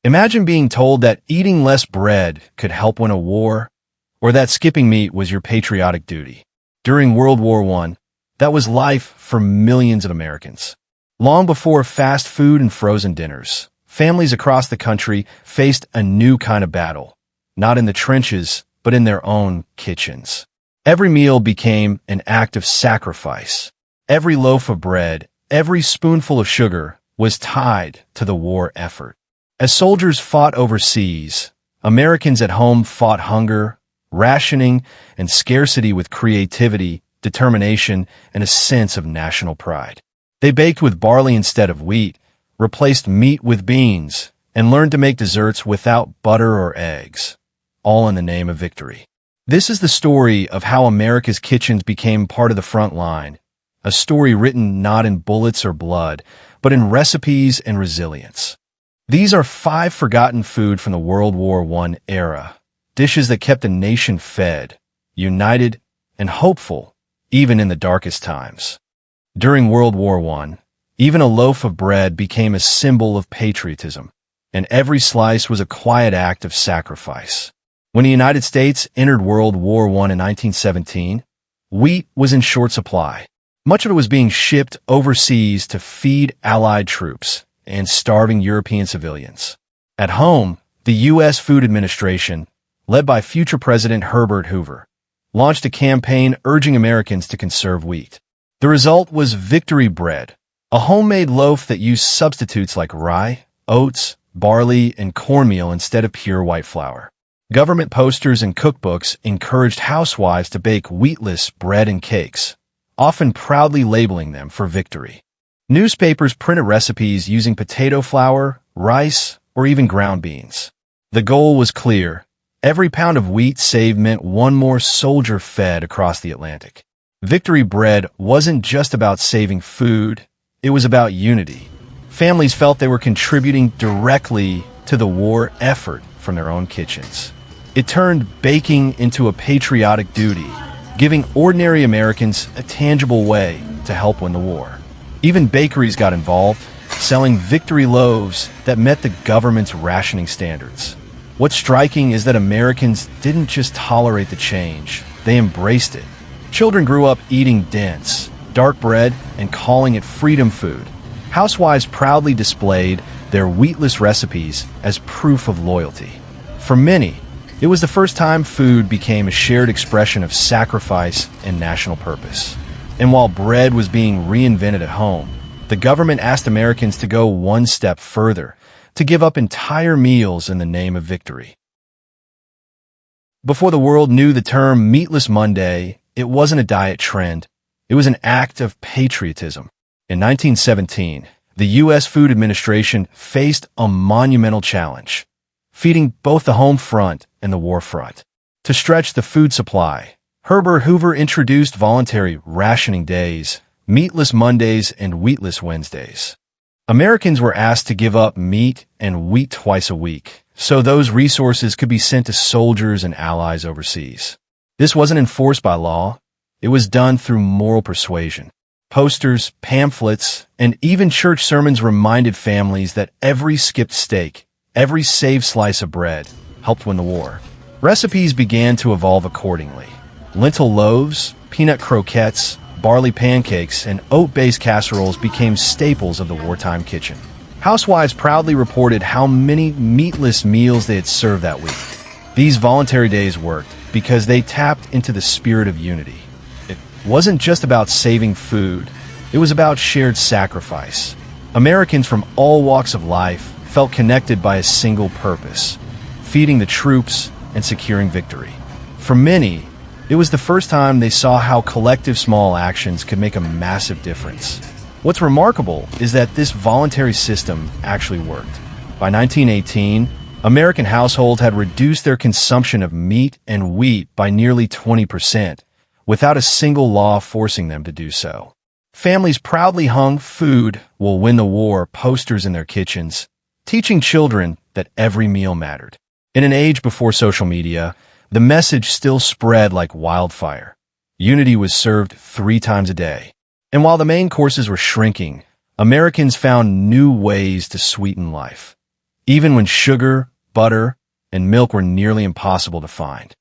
Imagine being told that eating less bread could help win a war, or that skipping meat was your patriotic duty. During World War I, that was life for millions of Americans. Long before fast food and frozen dinners, families across the country faced a new kind of battle, not in the trenches, but in their own kitchens. Every meal became an act of sacrifice. Every loaf of bread, every spoonful of sugar was tied to the war effort. As soldiers fought overseas, Americans at home fought hunger, rationing, and scarcity with creativity, determination, and a sense of national pride. They baked with barley instead of wheat, replaced meat with beans, and learned to make desserts without butter or eggs, all in the name of victory. This is the story of how America's kitchens became part of the front line, a story written not in bullets or blood, but in recipes and resilience. These are 5 forgotten food from the World War I era, dishes that kept the nation fed, united, and hopeful, even in the darkest times. During World War I, even a loaf of bread became a symbol of patriotism, and every slice was a quiet act of sacrifice. When the United States entered World War I in 1917, wheat was in short supply. Much of it was being shipped overseas to feed Allied troops and starving European civilians. At home, the U.S. Food Administration, led by future President Herbert Hoover, launched a campaign urging Americans to conserve wheat. The result was Victory Bread, a homemade loaf that used substitutes like rye, oats, barley, and cornmeal instead of pure white flour. Government posters and cookbooks encouraged housewives to bake wheatless bread and cakes, often proudly labeling them for victory. Newspapers printed recipes using potato flour, rice, or even ground beans. The goal was clear. Every pound of wheat saved meant one more soldier fed across the Atlantic. Victory Bread wasn't just about saving food, it was about unity. Families felt they were contributing directly to the war effort from their own kitchens. It turned baking into a patriotic duty, giving ordinary Americans a tangible way to help win the war. Even bakeries got involved, selling victory loaves that met the government's rationing standards. What's striking is that Americans didn't just tolerate the change, they embraced it. Children grew up eating dense, dark bread and calling it freedom food. Housewives proudly displayed their wheatless recipes as proof of loyalty. For many, it was the first time food became a shared expression of sacrifice and national purpose. And while bread was being reinvented at home, the government asked Americans to go one step further, to give up entire meals in the name of victory. Before the world knew the term Meatless Monday, it wasn't a diet trend, it was an act of patriotism. In 1917, the U.S. Food Administration faced a monumental challenge, feeding both the home front and the war front. To stretch the food supply, Herbert Hoover introduced voluntary rationing days, Meatless Mondays and Wheatless Wednesdays. Americans were asked to give up meat and wheat twice a week, so those resources could be sent to soldiers and allies overseas. This wasn't enforced by law, it was done through moral persuasion. Posters, pamphlets, and even church sermons reminded families that every skipped steak, every saved slice of bread, helped win the war. Recipes began to evolve accordingly. Lentil loaves, peanut croquettes, barley pancakes, and oat-based casseroles became staples of the wartime kitchen. Housewives proudly reported how many meatless meals they had served that week. These voluntary days worked because they tapped into the spirit of unity. It wasn't just about saving food, it was about shared sacrifice. Americans from all walks of life felt connected by a single purpose: feeding the troops and securing victory. For many, it was the first time they saw how collective small actions could make a massive difference. What's remarkable is that this voluntary system actually worked. By 1918, American households had reduced their consumption of meat and wheat by nearly 20%, without a single law forcing them to do so. Families proudly hung "Food will win the war" posters in their kitchens, teaching children that every meal mattered. In an age before social media, the message still spread like wildfire. Unity was served 3 times a day. And while the main courses were shrinking, Americans found new ways to sweeten life. even when sugar, butter, and milk were nearly impossible to find.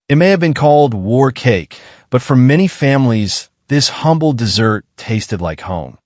It may have been called war cake, but for many families, this humble dessert tasted like home,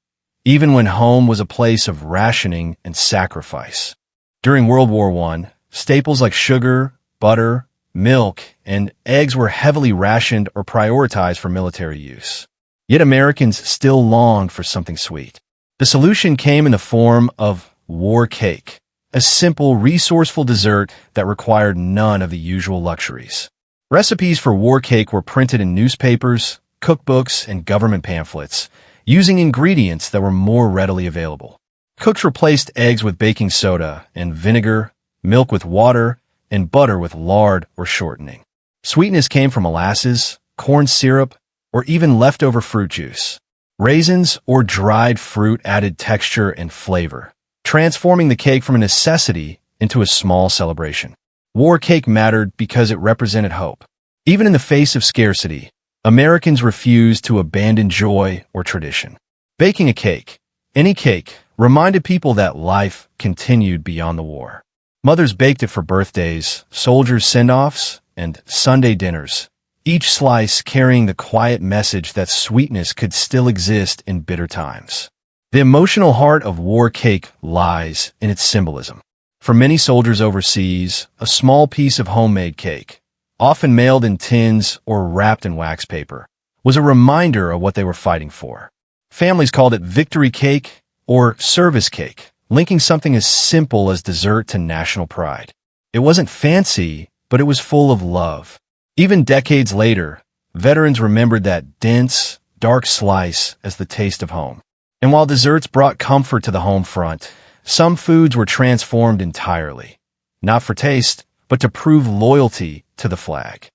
even when home was a place of rationing and sacrifice. During World War I, staples like sugar, butter, milk, and eggs were heavily rationed or prioritized for military use. Yet Americans still longed for something sweet. The solution came in the form of war cake, a simple, resourceful dessert that required none of the usual luxuries. Recipes for war cake were printed in newspapers, cookbooks, and government pamphlets, using ingredients that were more readily available. Cooks replaced eggs with baking soda and vinegar, milk with water, and butter with lard or shortening. Sweetness came from molasses, corn syrup, or even leftover fruit juice. Raisins or dried fruit added texture and flavor, transforming the cake from a necessity into a small celebration. War cake mattered because it represented hope. Even in the face of scarcity, Americans refused to abandon joy or tradition. Baking a cake, any cake, reminded people that life continued beyond the war. Mothers baked it for birthdays, soldiers' send-offs, and Sunday dinners, each slice carrying the quiet message that sweetness could still exist in bitter times. The emotional heart of war cake lies in its symbolism. For many soldiers overseas, a small piece of homemade cake, often mailed in tins or wrapped in wax paper, was a reminder of what they were fighting for. Families called it victory cake or service cake, linking something as simple as dessert to national pride. It wasn't fancy, but it was full of love. Even decades later, veterans remembered that dense, dark slice as the taste of home. And while desserts brought comfort to the home front, some foods were transformed entirely, not for taste, but to prove loyalty to the flag.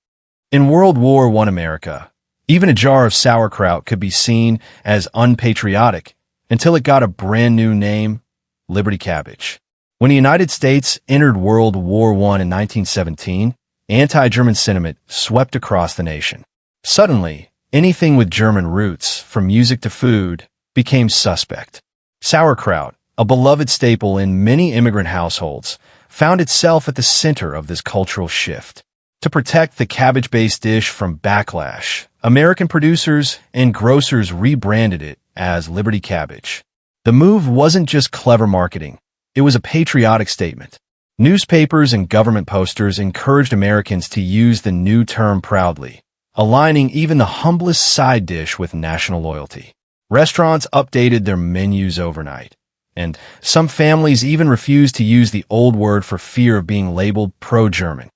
In World War I America, even a jar of sauerkraut could be seen as unpatriotic until it got a brand new name, Liberty Cabbage. When the United States entered World War I in 1917, anti-German sentiment swept across the nation. Suddenly, anything with German roots, from music to food, became suspect. Sauerkraut, a beloved staple in many immigrant households, found itself at the center of this cultural shift. To protect the cabbage-based dish from backlash, American producers and grocers rebranded it as Liberty Cabbage. The move wasn't just clever marketing, it was a patriotic statement. Newspapers and government posters encouraged Americans to use the new term proudly, aligning even the humblest side dish with national loyalty. Restaurants updated their menus overnight, and some families even refused to use the old word for fear of being labeled pro-German.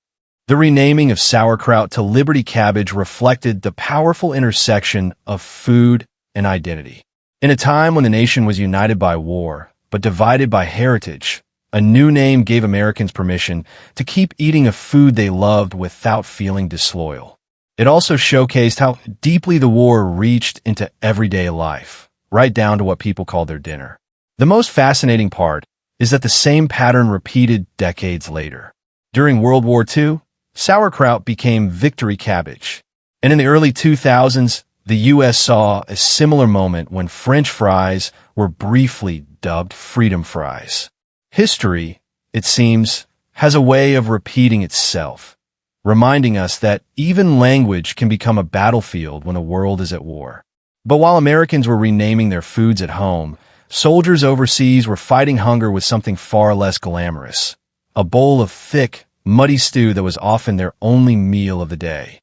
The renaming of sauerkraut to Liberty Cabbage reflected the powerful intersection of food and identity. In a time when the nation was united by war, but divided by heritage, a new name gave Americans permission to keep eating a food they loved without feeling disloyal. It also showcased how deeply the war reached into everyday life, right down to what people called their dinner. The most fascinating part is that the same pattern repeated decades later. During World War II, sauerkraut became victory cabbage. And in the early 2000s, the U.S. saw a similar moment when French fries were briefly dubbed freedom fries. History, it seems, has a way of repeating itself, reminding us that even language can become a battlefield when a world is at war. But while Americans were renaming their foods at home, soldiers overseas were fighting hunger with something far less glamorous, a bowl of thick, muddy stew that was often their only meal of the day.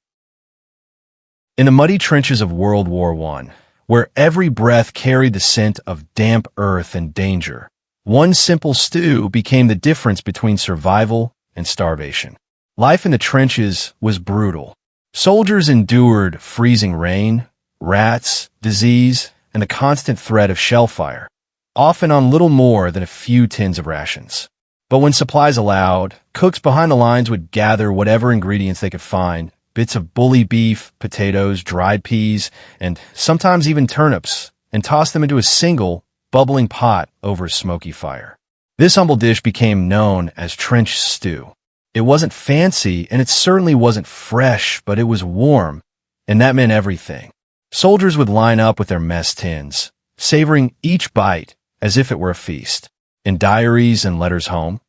In the muddy trenches of World War I, where every breath carried the scent of damp earth and danger, one simple stew became the difference between survival and starvation. Life in the trenches was brutal. Soldiers endured freezing rain, rats, disease, and the constant threat of shell fire, often on little more than a few tins of rations. But when supplies allowed, cooks behind the lines would gather whatever ingredients they could find, bits of bully beef, potatoes, dried peas, and sometimes even turnips, and toss them into a single, bubbling pot over a smoky fire. This humble dish became known as trench stew. It wasn't fancy, and it certainly wasn't fresh, but it was warm, and that meant everything. Soldiers would line up with their mess tins, savoring each bite as if it were a feast. In diaries and letters home,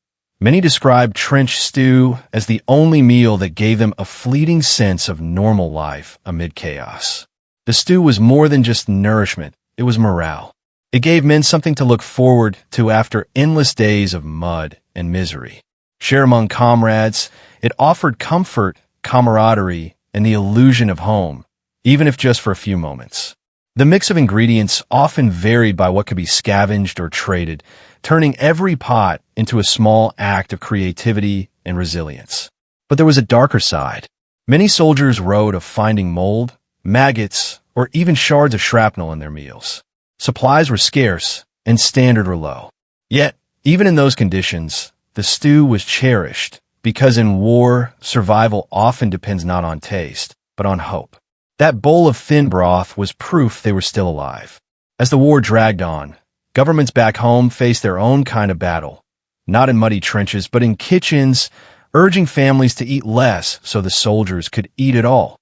Many described trench stew as the only meal that gave them a fleeting sense of normal life amid chaos. The stew was more than just nourishment, it was morale. It gave men something to look forward to after endless days of mud and misery. Shared among comrades, it offered comfort, camaraderie, and the illusion of home, even if just for a few moments. The mix of ingredients often varied by what could be scavenged or traded, turning every pot into a small act of creativity and resilience. But there was a darker side. Many soldiers wrote of finding mold, maggots, or even shards of shrapnel in their meals. Supplies were scarce, and standards were low. Yet, even in those conditions, the stew was cherished, because in war, survival often depends not on taste, but on hope. That bowl of thin broth was proof they were still alive. As the war dragged on, governments back home faced their own kind of battle, not in muddy trenches, but in kitchens, urging families to eat less so the soldiers could eat it all.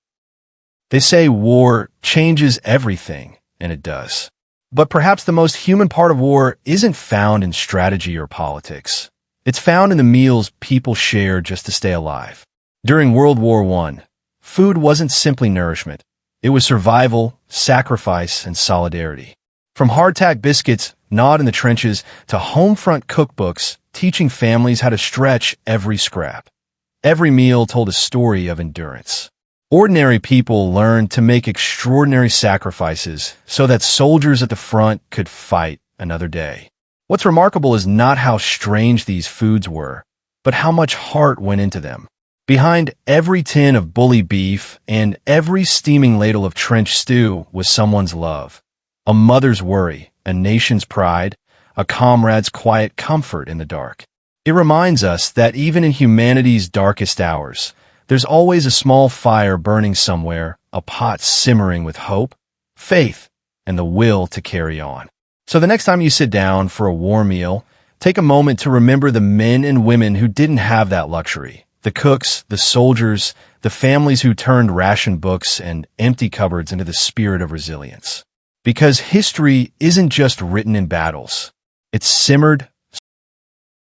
They say war changes everything, and it does. But perhaps the most human part of war isn't found in strategy or politics. It's found in the meals people share just to stay alive. During World War I, food wasn't simply nourishment. It was survival, sacrifice, and solidarity. From hardtack biscuits gnawed in the trenches to home-front cookbooks teaching families how to stretch every scrap. Every meal told a story of endurance. Ordinary people learned to make extraordinary sacrifices so that soldiers at the front could fight another day. What's remarkable is not how strange these foods were, but how much heart went into them. Behind every tin of bully beef and every steaming ladle of trench stew was someone's love, a mother's worry, a nation's pride, a comrade's quiet comfort in the dark. It reminds us that even in humanity's darkest hours, there's always a small fire burning somewhere, a pot simmering with hope, faith, and the will to carry on. So the next time you sit down for a war meal, take a moment to remember the men and women who didn't have that luxury. The cooks, the soldiers, the families who turned ration books and empty cupboards into the spirit of resilience. Because history isn't just written in battles. It's simmered,